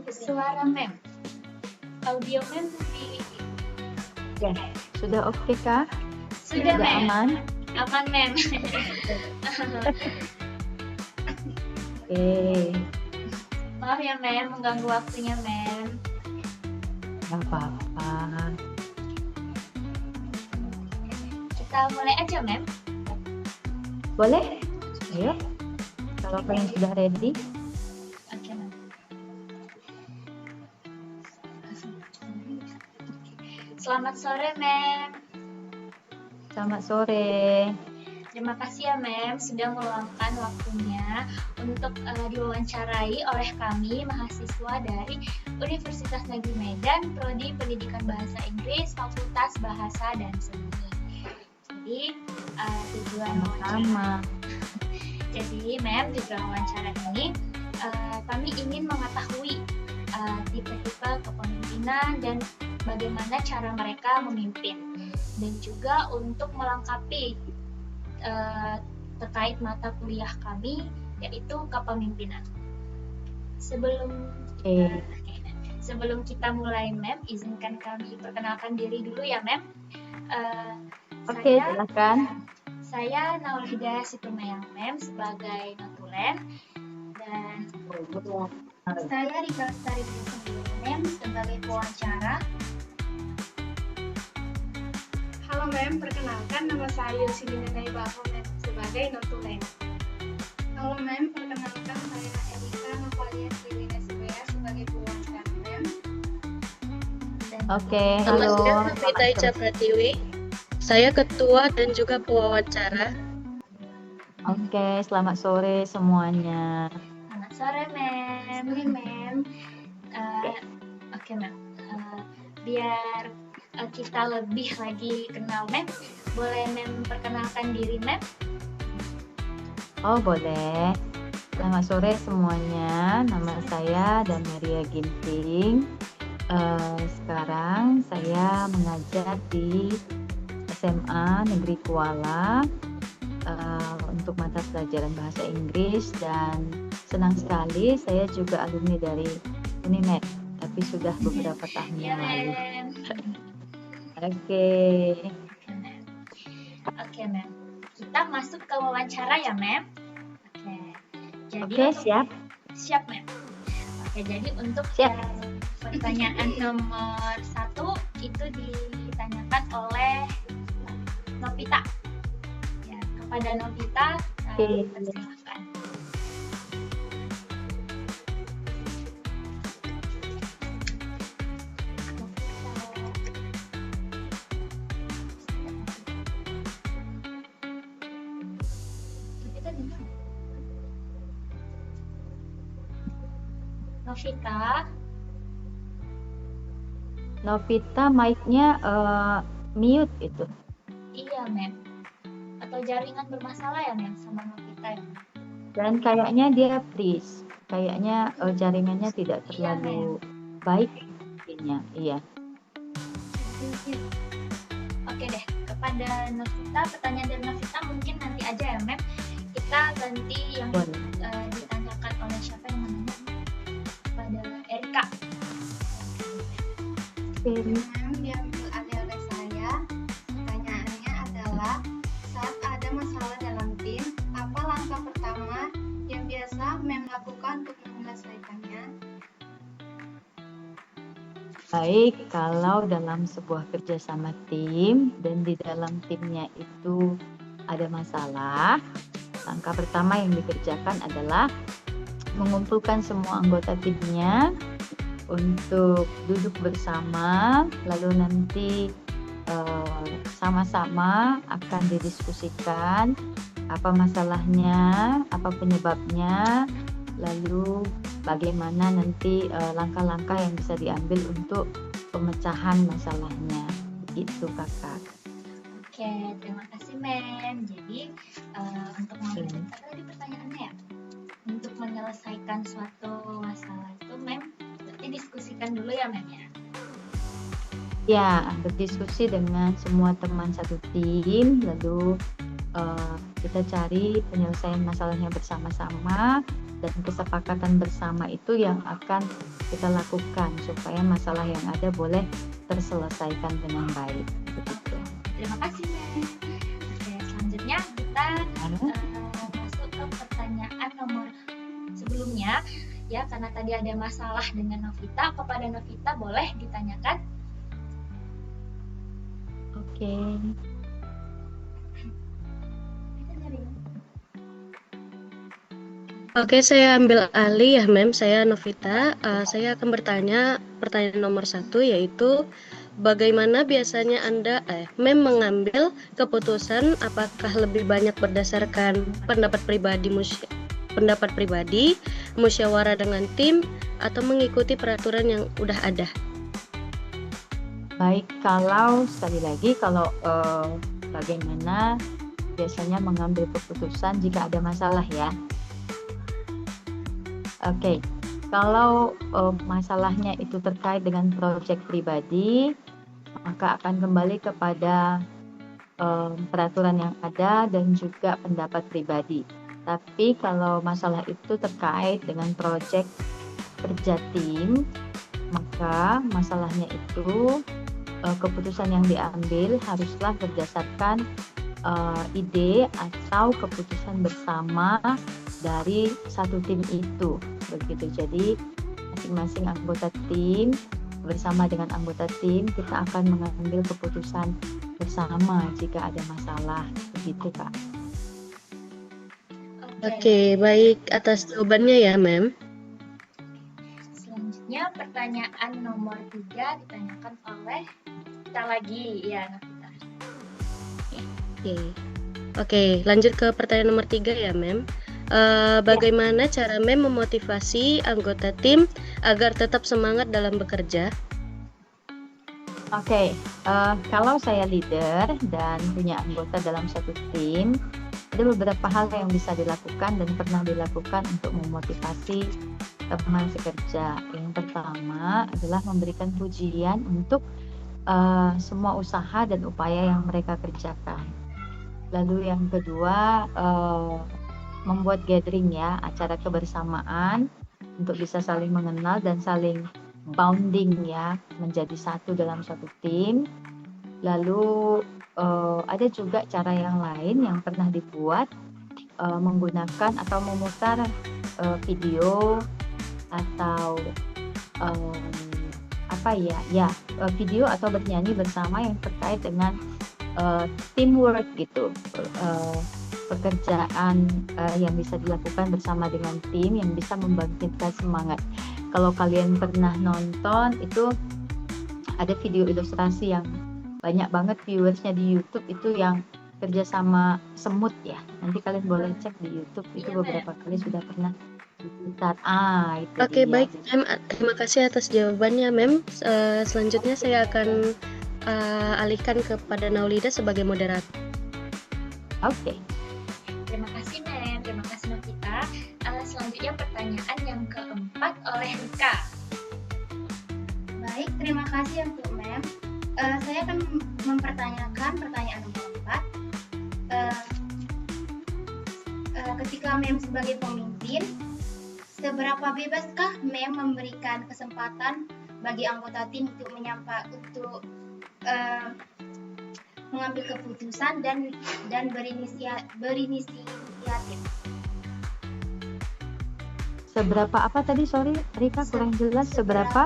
Suara mem, audio mem di Ya, sudah oke kah? sudah mem, aman? aman mem. Oke, Maaf ya mem, mengganggu waktunya mem. nggak apa-apa. Kita mulai aja mem. Boleh? Ayo, kalau kalian sudah ready. Oke mem. Selamat sore mem. Selamat sore. Terima kasih ya mem sudah meluangkan waktunya untuk diwawancarai oleh kami mahasiswa dari Universitas Negeri Medan, Prodi Pendidikan Bahasa Inggris, Fakultas Bahasa dan Seni. Jadi tujuan Sama. Jadi mem tujuan wawancara ini kami ingin mengetahui tipe-tipe kepemimpinan dan bagaimana cara mereka memimpin, dan juga untuk melengkapi terkait mata kuliah kami yaitu kepemimpinan. Sebelum kita mulai mem, izinkan kami perkenalkan diri dulu ya mem. Oke, silakan. Saya Naulida Situmayang mem sebagai notulen, dan saya Rika Lestari mem sebagai pewawancara. Halo mem, perkenalkan nama saya Yusilina Naibaho mem sebagai notulen. Halo mem, perkenalkan saya Erika Novalia Srilina Subaya sebagai pewawancara mem. Oke, Nama halo. saya Novita Ica Pratiwi. Saya ketua dan juga pewawancara. Oke, selamat sore semuanya. Selamat sore mem. Sore mem. Oke mem. Biar kita lebih lagi kenal mem, boleh mem perkenalkan diri mem? Oh, boleh. Selamat sore semuanya. Nama saya Damaria Ginting. Sekarang saya mengajar di SMA Negeri Kuala untuk mata pelajaran bahasa Inggris, dan senang sekali saya juga alumni dari Unimed, tapi sudah beberapa tahun yang lalu. mem. Oke mem. Kita masuk ke wawancara ya mem. Oke, siap. Siap mem. Oke, jadi untuk Siap. pertanyaan nomor 1 itu ditanyakan oleh Novita. Ya, kepada Novita, Oke. persilakan. Novita, Novita, mic-nya mute itu. iya mem. Atau jaringan bermasalah ya mem sama Novita ya? Dan kayaknya dia freeze. Kayaknya jaringannya tidak terlalu baik intinya. Iya. Oke deh, kepada Novita, pertanyaan dari Novita mungkin nanti aja ya mem. Kita ganti yang ditanyakan oleh siapa yang menanya? Kepada Erika. Mem, yang diambil oleh saya, pertanyaannya adalah saat ada masalah dalam tim, apa langkah pertama yang biasa mem lakukan untuk menyelesaikannya? Baik, kalau dalam sebuah kerjasama tim dan di dalam timnya itu ada masalah, langkah pertama yang dikerjakan adalah mengumpulkan semua anggota timnya untuk duduk bersama, lalu nanti sama-sama akan didiskusikan apa masalahnya, apa penyebabnya, lalu bagaimana nanti langkah-langkah yang bisa diambil untuk pemecahan masalahnya. Itu kakak. Oke, terima kasih mem. Jadi untuk tadi pertanyaannya ya, untuk menyelesaikan suatu masalah itu mem berarti diskusikan dulu ya mem ya. Ya, berdiskusi dengan semua teman satu tim, lalu kita cari penyelesaian masalahnya bersama-sama, dan kesepakatan bersama itu yang akan kita lakukan supaya masalah yang ada boleh terselesaikan dengan baik. Begitu. Terima kasih, Mem. Oke, selanjutnya kita masuk ke pertanyaan nomor sebelumnya. Ya, karena tadi ada masalah dengan Novita, kepada Novita boleh ditanyakan? Oke. Oke, saya ambil alih ya, Mem. Saya Novita. Saya akan bertanya pertanyaan nomor 1, yaitu bagaimana biasanya Mem mengambil keputusan, apakah lebih banyak berdasarkan pendapat pribadi, musyawarah dengan tim, atau mengikuti peraturan yang udah ada? Baik, kalau sekali lagi bagaimana biasanya mengambil keputusan jika ada masalah ya. Oke, kalau masalahnya itu terkait dengan proyek pribadi, maka akan kembali kepada peraturan yang ada dan juga pendapat pribadi. Tapi kalau masalah itu terkait dengan proyek kerja tim, maka masalahnya itu keputusan yang diambil haruslah berdasarkan ide atau keputusan bersama dari satu tim itu. Begitu. Jadi masing-masing anggota tim bersama dengan anggota tim kita akan mengambil keputusan bersama jika ada masalah. Begitu, Kak. Oke, baik, atas jawabannya ya, Mem. Selanjutnya pertanyaan nomor 3 ditanyakan oleh kita lagi, ya, Novita. Oke, lanjut ke pertanyaan nomor 3 ya, Mem. Bagaimana cara Mem memotivasi anggota tim agar tetap semangat dalam bekerja? Oke, kalau saya leader dan punya anggota dalam satu tim, ada beberapa hal yang bisa dilakukan dan pernah dilakukan untuk memotivasi teman sekerja. Yang pertama adalah memberikan pujian untuk semua usaha dan upaya yang mereka kerjakan. Lalu yang kedua, membuat gathering ya, acara kebersamaan untuk bisa saling mengenal dan saling bonding ya, menjadi satu dalam satu tim. Lalu ada juga cara yang lain yang pernah dibuat, menggunakan atau memutar video atau video atau bernyanyi bersama yang terkait dengan teamwork gitu, pekerjaan yang bisa dilakukan bersama dengan tim yang bisa membangkitkan semangat. Kalau kalian pernah nonton itu ada video ilustrasi yang banyak banget viewersnya di YouTube itu yang kerja sama semut ya. Nanti kalian boleh cek di YouTube itu beberapa kali sudah pernah diputar. Itu. Oke, baik, Mem. Terima kasih atas jawabannya, Mem. Selanjutnya saya akan alihkan kepada Naulida sebagai moderator. Oke. Terima kasih, Mem. Terima kasih, Novita. Selanjutnya pertanyaan yang keempat oleh Rika. Baik, terima kasih untuk Mem. Saya akan mempertanyakan pertanyaan nomor 4. Ketika Mem sebagai pemimpin, seberapa bebaskah Mem memberikan kesempatan bagi anggota tim untuk mengambil keputusan dan berinisiatif? Seberapa apa tadi? Sorry, Rika kurang jelas. Seberapa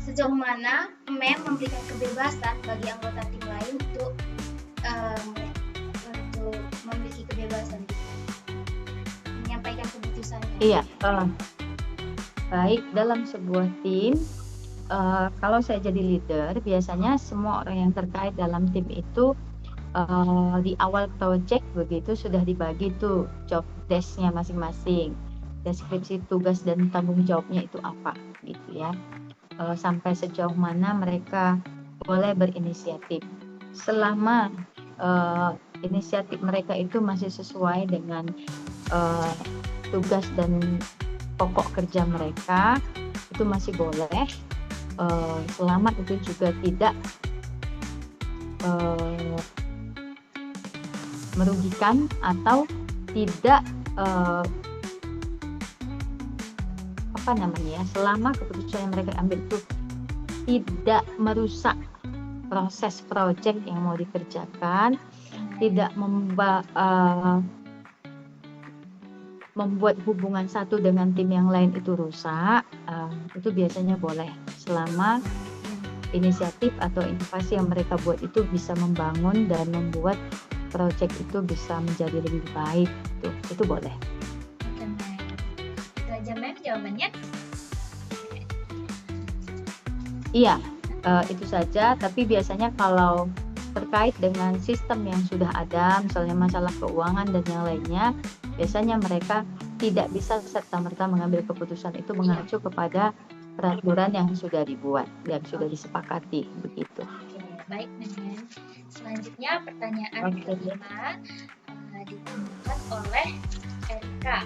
sejauh mana Mem memberikan kebebasan bagi anggota tim lain untuk memiliki kebebasan menyampaikan keputusannya. Iya, baik, dalam sebuah tim, kalau saya jadi leader, biasanya semua orang yang terkait dalam tim itu di awal project begitu sudah dibagi tuh job desk-nya masing-masing, deskripsi tugas dan tanggung jawabnya itu apa gitu ya, sampai sejauh mana mereka boleh berinisiatif. Selama inisiatif mereka itu masih sesuai dengan tugas dan pokok kerja mereka, itu masih boleh, selama itu juga tidak merugikan atau tidak selama keputusan yang mereka ambil itu tidak merusak proses project yang mau dikerjakan, tidak membuat hubungan satu dengan tim yang lain itu rusak, itu biasanya boleh, selama inisiatif atau inovasi yang mereka buat itu bisa membangun dan membuat project itu bisa menjadi lebih baik. Itu boleh. Oke, Mem. Itu aja, Mem, jawabannya. Iya, itu saja. Tapi biasanya kalau terkait dengan sistem yang sudah ada, misalnya masalah keuangan dan yang lainnya, biasanya mereka tidak bisa serta-merta mengambil keputusan itu mengacu kepada peraturan yang sudah dibuat, yang sudah disepakati, begitu. Oke, baik, Mem. Selanjutnya pertanyaan kelima ditanyakan oleh Erika.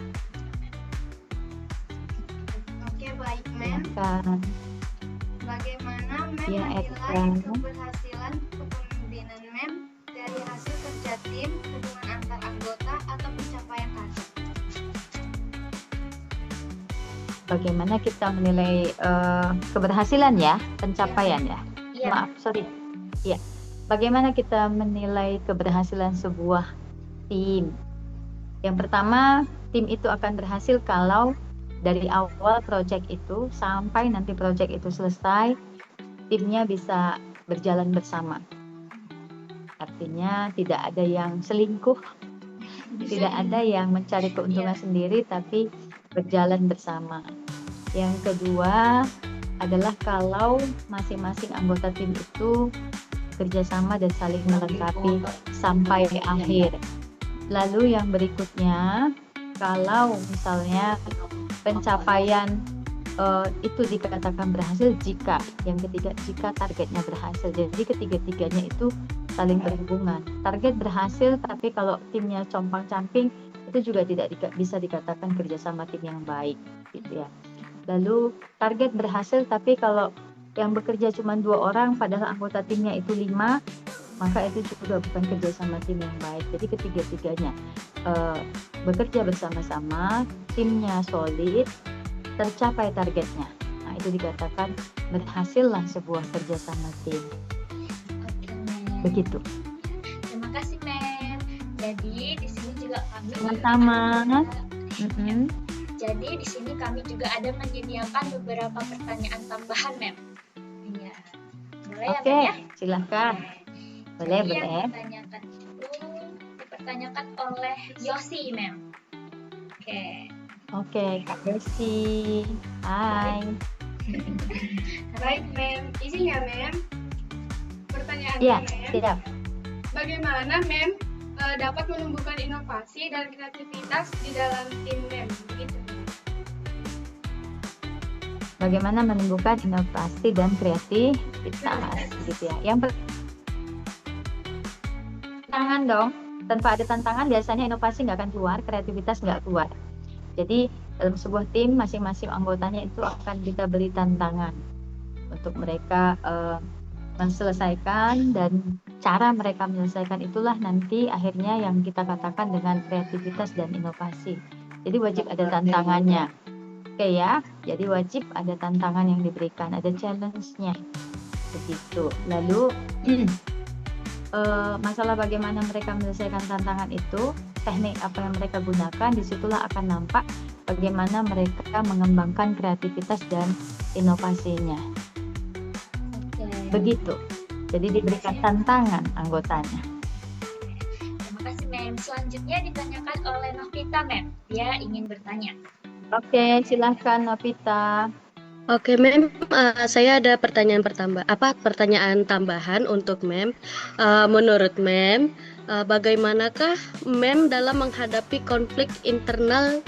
Oke, baik, Mem. Silakan. Bagaimana Mem Ya, menilai Erika. keberhasilan kepemimpinan Mem dari hasil kerja tim, hubungan antar anggota, atau pencapaian target? Bagaimana kita menilai keberhasilan ya, pencapaian ya? Iya. Maaf, sorry. Ya, bagaimana kita menilai keberhasilan sebuah tim? Yang pertama, tim itu akan berhasil kalau dari awal project itu sampai nanti project itu selesai, timnya bisa berjalan bersama. Artinya tidak ada yang selingkuh, tidak ada yang mencari keuntungan sendiri, tapi berjalan bersama. Yang kedua adalah kalau masing-masing anggota tim itu bekerjasama dan saling melengkapi sampai akhir. Lalu yang berikutnya, kalau misalnya pencapaian itu dikatakan berhasil jika, yang ketiga, jika targetnya berhasil. Jadi ketiga-tiganya itu saling berhubungan. Target berhasil, tapi kalau timnya compang-camping, itu juga tidak bisa dikatakan kerjasama tim yang baik, gitu ya. Lalu target berhasil, tapi kalau yang bekerja cuma 2 orang, padahal anggota timnya itu 5, maka itu juga bukan kerjasama tim yang baik. Jadi ketiga-tiganya bekerja bersama-sama, timnya solid, tercapai targetnya. Nah, itu dikatakan berhasillah sebuah kerjasama tim. Oke, Mem. Begitu. Terima kasih, Mem. Jadi di sini juga kami Sama-sama. Jadi di sini kami juga ada menyediakan beberapa pertanyaan tambahan, Mem. Iya. Boleh ya, Oke, Mem, ya? silahkan. Boleh, Jadi boleh. yang ditanyakan itu dipertanyakan oleh Yosi, Mem. Oke, Kak Desi. Hai. Baik, Mem. Izin ya, Mem. Pertanyaannya, Iya, Mem. siap. Bagaimana Mem dapat menumbuhkan inovasi dan kreativitas di dalam tim Mem? Begitu. Bagaimana menumbuhkan inovasi dan kreativitas, gitu ya. Yang tantangan dong. Tanpa ada tantangan biasanya inovasi nggak akan keluar, kreativitas nggak keluar. Jadi dalam sebuah tim masing-masing anggotanya itu akan kita beri tantangan untuk mereka menyelesaikan, dan cara mereka menyelesaikan itulah nanti akhirnya yang kita katakan dengan kreativitas dan inovasi. Jadi wajib ada tantangannya. Oke ya, jadi wajib ada tantangan yang diberikan, ada challenge-nya. Begitu. Lalu masalah bagaimana mereka menyelesaikan tantangan itu, teknik apa yang mereka gunakan, disitulah akan nampak bagaimana mereka mengembangkan kreativitas dan inovasinya. Begitu. Jadi diberikan tantangan anggotanya. Terima kasih, Mem. Selanjutnya ditanyakan oleh Novita, Mem. Dia ingin bertanya. Oke, silahkan Novita. Oke, Mem, saya ada pertanyaan tambahan untuk Mem. Menurut Mem, bagaimanakah Mem dalam menghadapi konflik internal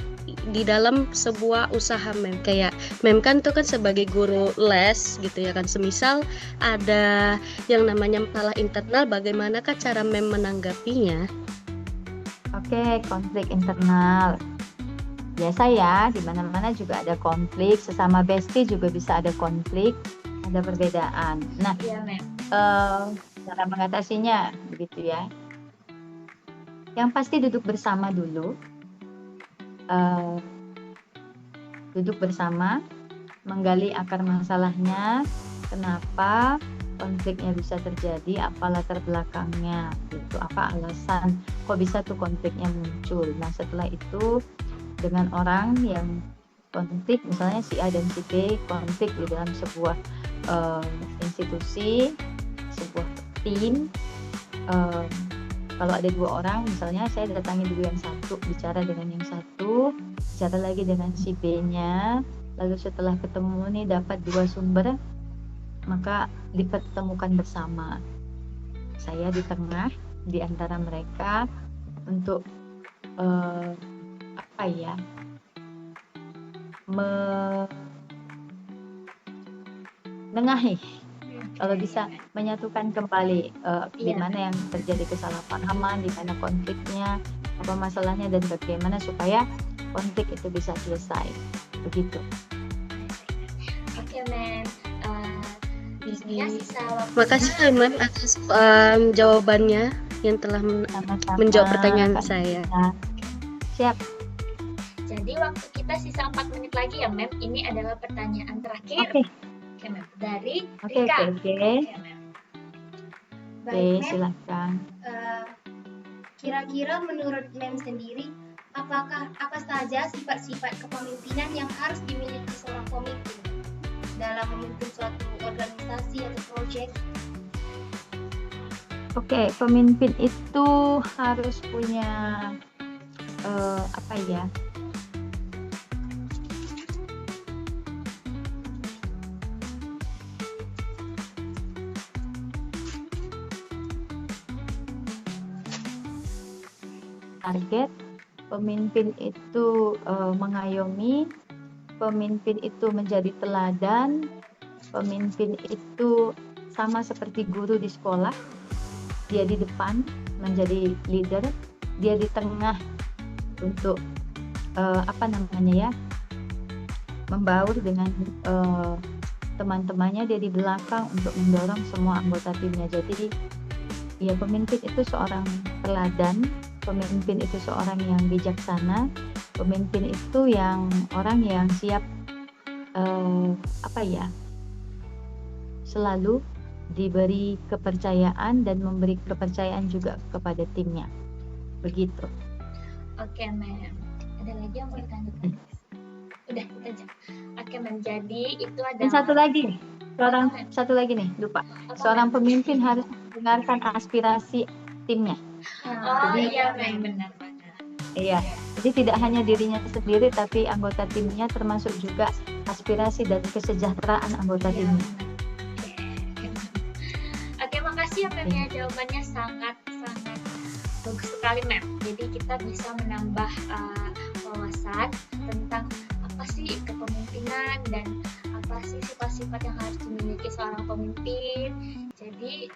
di dalam sebuah usaha Mem? Kayak Mem kan tuh kan sebagai guru les gitu ya kan, semisal ada yang namanya masalah internal, bagaimanakah cara Mem menanggapinya? Oke, konflik internal. Biasa ya, di mana-mana juga ada konflik, sesama bestie juga bisa ada konflik, ada perbedaan. Nah, Iya, Mem. cara mengatasinya begitu ya. Yang pasti duduk bersama dulu. duduk bersama, menggali akar masalahnya, kenapa konfliknya bisa terjadi, apa latar belakangnya, gitu, apa alasan kok bisa tuh konfliknya muncul. Nah setelah itu dengan orang yang konflik, misalnya si A dan si B konflik di dalam sebuah institusi, sebuah tim, kalau ada 2 orang misalnya, saya datangi dulu yang satu, bicara dengan yang satu, bicara lagi dengan si B-nya, lalu setelah ketemu nih dapat 2 sumber, maka dipertemukan bersama. Saya di tengah di antara mereka untuk menengahi, kalau bisa menyatukan kembali di mana yang terjadi kesalahpahaman, di mana konfliknya, apa masalahnya, dan bagaimana supaya konflik itu bisa selesai. Begitu. Oke, Mem. Ya, sisa waktu. Makasih Mem atas jawabannya yang telah Sama-sama. menjawab pertanyaan saya. Siap. Jadi waktu kita sisa 4 menit lagi ya, Mem. Ini adalah pertanyaan terakhir. Oke. Oke, Mem. Dari Oke, Rika. oke. Mem. Oke, Baik, Mem. silakan. Kira-kira menurut Mem sendiri, apa saja sifat-sifat kepemimpinan yang harus dimiliki seorang pemimpin dalam memimpin suatu organisasi atau proyek? Oke, pemimpin itu harus punya target. Pemimpin itu mengayomi, pemimpin itu menjadi teladan, pemimpin itu sama seperti guru di sekolah, dia di depan menjadi leader, dia di tengah untuk membaur dengan teman-temannya, dia di belakang untuk mendorong semua anggota timnya. Jadi ya, pemimpin itu seorang teladan, pemimpin itu seorang yang bijaksana, pemimpin itu orang yang siap selalu diberi kepercayaan dan memberi kepercayaan juga kepada timnya. Begitu. Oke, Mem. Ada lagi yang mau ditanyakan? Udah, itu aja. Oke, Mem. Jadi itu Dan adalah satu lagi nih, lupa. Seorang pemimpin harus mendengarkan aspirasi timnya. Jadi- iya, Mem, benar. Iya. Jadi tidak hanya dirinya sendiri, tapi anggota timnya, termasuk juga aspirasi dan kesejahteraan anggota Iya, timnya. benar. Oke, makasih ya, Mem, ya. Jawabannya sangat bagus sekali, Mem. Jadi kita bisa menambah wawasan tentang apa sih kepemimpinan dan apa sih sifat-sifat yang harus dimiliki seorang pemimpin. Jadi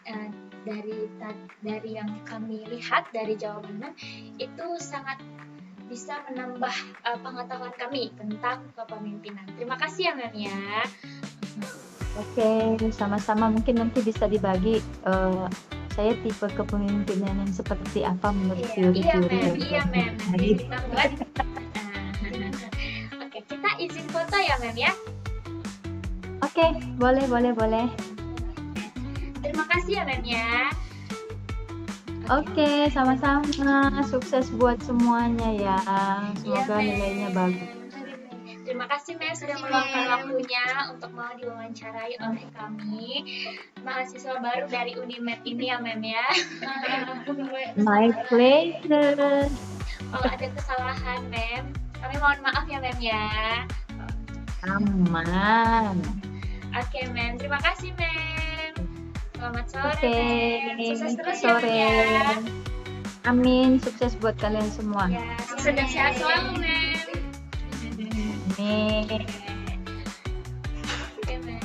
dari yang kami lihat dari jawabannya itu sangat bisa menambah pengetahuan kami tentang kepemimpinan. Terima kasih ya, Mem, ya. Oke, sama-sama. Mungkin nanti bisa dibagi saya tipe kepemimpinan yang seperti apa menurut teori-teori. Iya, Mem. Nanti kita buat. Oke, kita izin foto ya, Mem, ya. Oke, boleh. Terima kasih ya, Mem, ya. Oke, sama-sama. Sukses buat semuanya ya. Semoga Iya, Mem. nilainya bagus. Terima kasih, Mem, sudah meluangkan waktunya untuk mau diwawancarai oleh kami, mahasiswa baru dari Unimed ini ya, Mem, ya. My pleasure. Kalau ada kesalahan, Mem, kami mohon maaf ya, Mem, ya. Aman. Oke, Mem. Terima kasih, Mem. Selamat sore, Oke, Mem. Sukses terus ya, Mem, sore. ya. Amin, sukses buat kalian semua. Ya, sukses dan sehat selalu, Mem. Amin. Oke, Mem.